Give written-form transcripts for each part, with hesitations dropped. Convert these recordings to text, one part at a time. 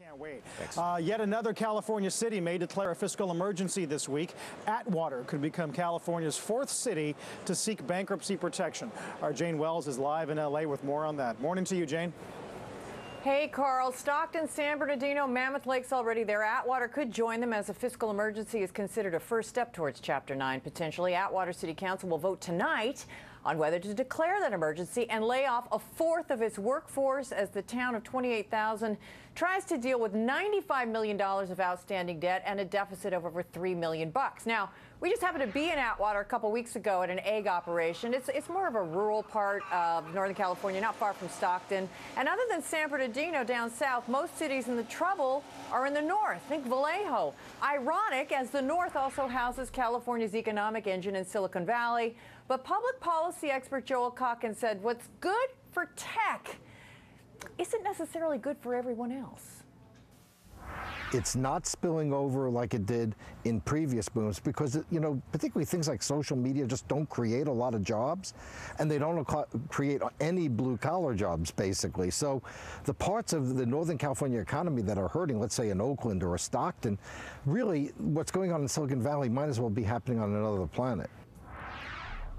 Can't wait. Yet another California city may declare a fiscal emergency this week. Atwater could become California's fourth city to seek bankruptcy protection. Our Jane Wells is live in L.A. with more on that. Morning to you, Jane. Hey, Carl. Stockton, San Bernardino, Mammoth Lake's already there. Atwater could join them as a fiscal emergency is considered a first step towards Chapter 9, potentially. Atwater City Council will vote tonight on whether to declare that emergency and lay off a fourth of its workforce as the town of 28,000 tries to deal with $95 million of outstanding debt and a deficit of over $3 million. Now, we just happened to be in Atwater a couple weeks ago at an egg operation. It's more of a rural part of Northern California, not far from Stockton. And other than San Bernardino down south, most cities in the trouble are in the north. Think Vallejo. Ironic, as the north also houses California's economic engine in Silicon Valley. But public policy expert Joel Calkins said what's good for tech isn't necessarily good for everyone else. It's not spilling over like it did in previous booms because, particularly things like social media just don't create a lot of jobs, and they don't create any blue-collar jobs, basically. So the parts of the Northern California economy that are hurting, let's say in Oakland or Stockton, really what's going on in Silicon Valley might as well be happening on another planet.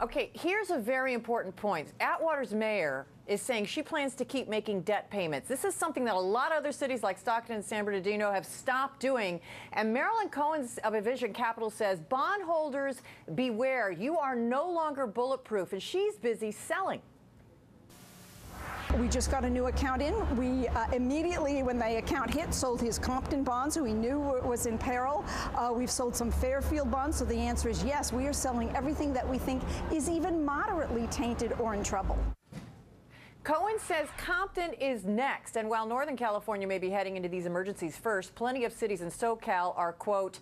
Okay, here's a very important point. Atwater's mayor is saying she plans to keep making debt payments. This is something that a lot of other cities like Stockton and San Bernardino have stopped doing. And Marilyn Cohen of Envision Capital says, bondholders, beware. You are no longer bulletproof. And she's busy selling. We just got a new account in. We immediately, when the account hit, sold his Compton bonds, who we knew was in peril. We've sold some Fairfield bonds, so the answer is yes. We are selling everything that we think is even moderately tainted or in trouble. Cohen says Compton is next. And while Northern California may be heading into these emergencies first, plenty of cities in SoCal are, quote,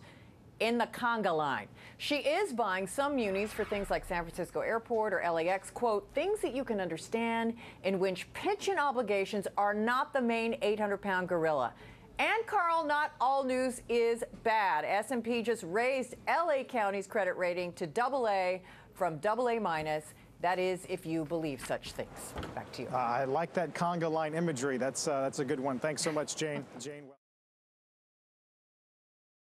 in the conga line. She is buying some munis for things like San Francisco Airport or LAX, quote, things that you can understand in which pension obligations are not the main 800-pound gorilla. And, Carl, not all news is bad. S&P just raised LA County's credit rating to AA from AA-. That is, if you believe such things. Back to you. I like that conga line imagery. That's a good one. Thanks so much, Jane.